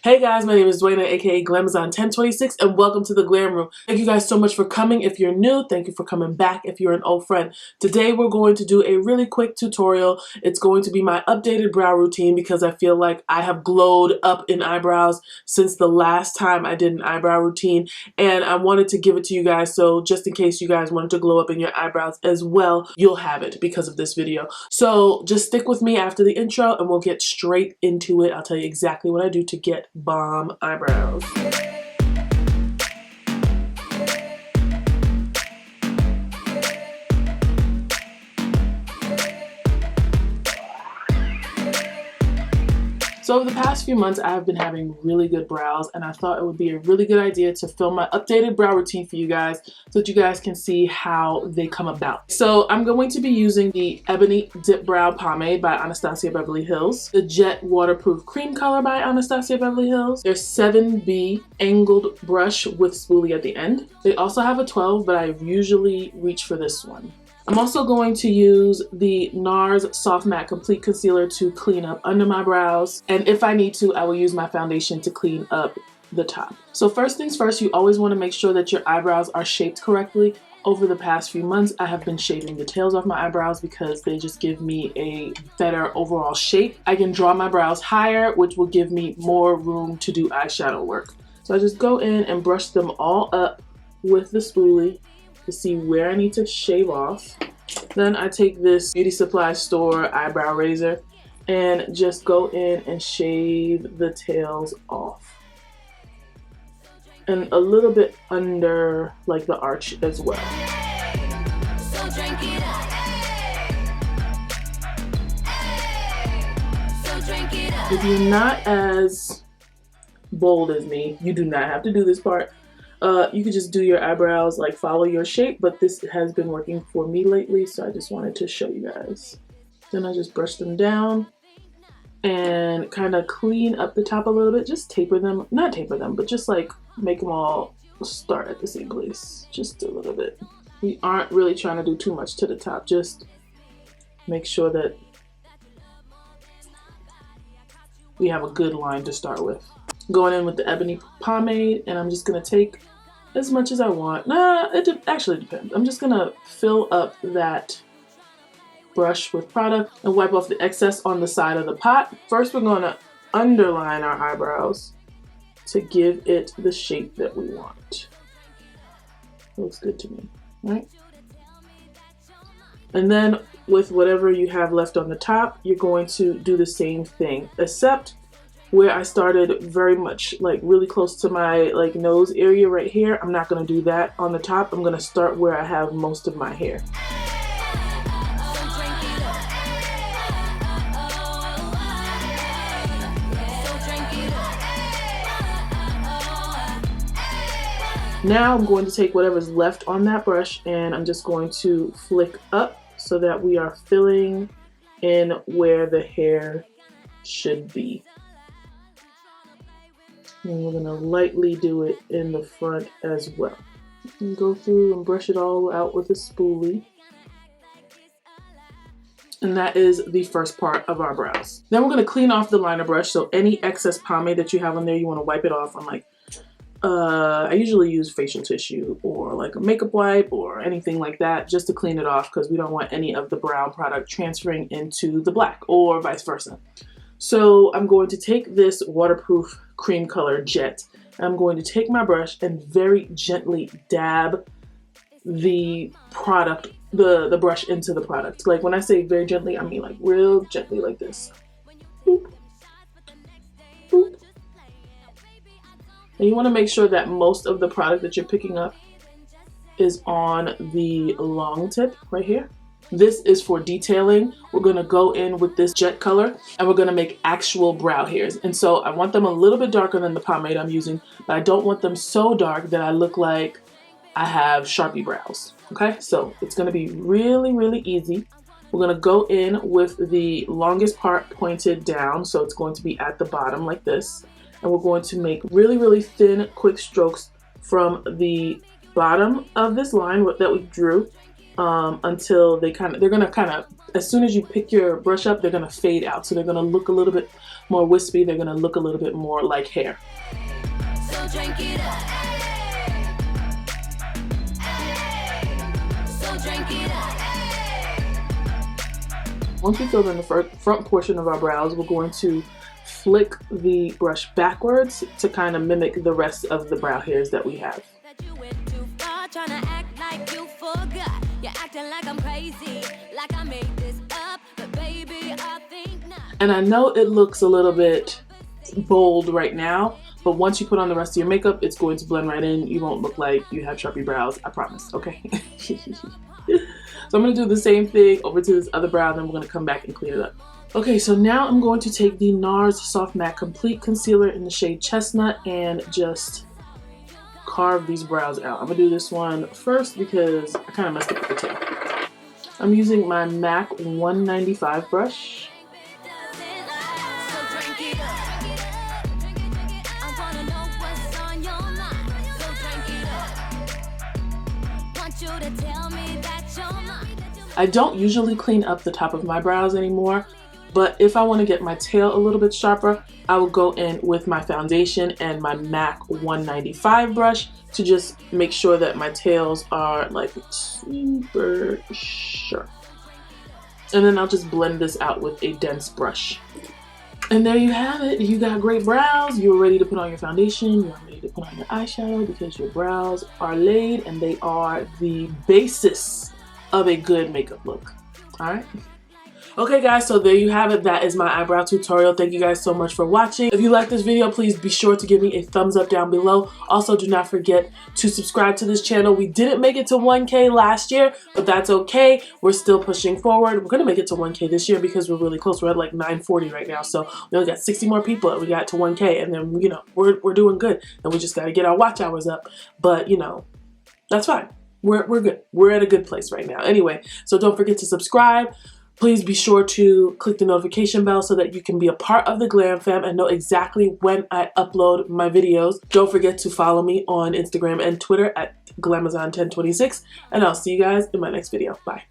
Hey guys, my name is Dwayna, aka Glamazon1026, and welcome to the Glam Room. Thank you guys so much for coming. If you're new, thank you for coming back. If you're an old friend, today we're going to do a really quick tutorial. It's going to be my updated brow routine because I feel like I have glowed up in eyebrows since the last time I did an eyebrow routine, and I wanted to give it to you guys, so just in case you guys wanted to glow up in your eyebrows as well, you'll have it because of this video. So just stick with me after the intro and we'll get straight into it. I'll tell you exactly what I do to get bomb eyebrows. So over the past few months, I have been having really good brows, and I thought it would be a really good idea to film my updated brow routine for you guys so that you guys can see how they come about. So I'm going to be using the Ebony Dip Brow Pomade by Anastasia Beverly Hills, the Jet Waterproof Cream Color by Anastasia Beverly Hills, their 7B Angled Brush with Spoolie at the end. They also have a 12, but I usually reach for this one. I'm also going to use the NARS Soft Matte Complete Concealer to clean up under my brows. And if I need to, I will use my foundation to clean up the top. So first things first, you always want to make sure that your eyebrows are shaped correctly. Over the past few months, I have been shaving the tails off my eyebrows because they just give me a better overall shape. I can draw my brows higher, which will give me more room to do eyeshadow work. So I just go in and brush them all up with the spoolie to see where I need to shave off. Then I take this beauty supply store eyebrow razor and just go in and shave the tails off. And a little bit under like the arch as well. If you're not as bold as me, you do not have to do this part. You could just do your eyebrows, like follow your shape, but this has been working for me lately, so I just wanted to show you guys. Then I just brush them down and kind of clean up the top a little bit, just taper them, not taper them, but just like make them all start at the same place, just a little bit. We aren't really trying to do too much to the top, just make sure that we have a good line to start with. Going in with the Ebony pomade, and I'm just gonna take as much as I want. It actually depends. I'm just gonna fill up that brush with product and wipe off the excess on the side of the pot. First, we're gonna underline our eyebrows to give it the shape that we want. Looks good to me, right? And then with whatever you have left on the top, you're going to do the same thing, except where I started very much like really close to my like nose area right here. I'm not going to do that on the top. I'm going to start where I have most of my hair. Now I'm going to take whatever's left on that brush and I'm just going to flick up so that we are filling in where the hair should be. And we're going to lightly do it in the front as well. And go through and brush it all out with a spoolie. And that is the first part of our brows. Then we're going to clean off the liner brush. So any excess pomade that you have on there, you want to wipe it off on like, I usually use facial tissue or like a makeup wipe or anything like that just to clean it off because we don't want any of the brown product transferring into the black or vice versa. So I'm going to take this waterproof cream color Jet. I'm going to take my brush and very gently dab the product, the brush into the product. Like when I say very gently, I mean like real gently like this. Boop. Boop. And you want to make sure that most of the product that you're picking up is on the long tip right here. This is for detailing. We're going to go in with this Jet color and we're going to make actual brow hairs. And so I want them a little bit darker than the pomade I'm using, but I don't want them so dark that I look like I have Sharpie brows. Okay, so it's going to be really, really easy. We're going to go in with the longest part pointed down, so it's going to be at the bottom like this. And we're going to make really, really thin, quick strokes from the bottom of this line that we drew until they're gonna kind of as soon as you pick your brush up, they're gonna fade out. So they're gonna look a little bit more wispy. They're gonna look a little bit more like hair. So drink it up. So drink it up. Once we filled in the front portion of our brows, we're going to flick the brush backwards to kind of mimic the rest of the brow hairs that we have. And I know it looks a little bit bold right now, but once you put on the rest of your makeup, it's going to blend right in. You won't look like you have Sharpie brows, I promise, okay? So I'm gonna do the same thing over to this other brow, then we're gonna come back and clean it up. Okay, so now I'm going to take the NARS Soft Matte Complete Concealer in the shade Chestnut and just carve these brows out. I'm gonna do this one first because I kind of messed up with the tail. I'm using my MAC 195 brush. I don't usually clean up the top of my brows anymore, but if I want to get my tail a little bit sharper, I will go in with my foundation and my MAC 195 brush to just make sure that my tails are like super sharp. And then I'll just blend this out with a dense brush. And there you have it. You got great brows. You're ready to put on your foundation. You're ready to put on your eyeshadow because your brows are laid and they are the basis of a good makeup look. All right. Okay guys, so there you have it. That is my eyebrow tutorial. Thank you guys so much for watching. If you like this video, please be sure to give me a thumbs up down below. Also, do not forget to subscribe to this channel. We didn't make it to 1K last year, but that's okay. We're still pushing forward. We're gonna make it to 1K this year because we're really close. We're at like 940 right now. So we only got 60 more people and we got to 1K, and then, you know, we're doing good. And we just gotta get our watch hours up. But, you know, that's fine. We're good. We're at a good place right now. Anyway, so don't forget to subscribe. Please be sure to click the notification bell so that you can be a part of the Glam Fam and know exactly when I upload my videos. Don't forget to follow me on Instagram and Twitter at Glamazon1026, and I'll see you guys in my next video. Bye.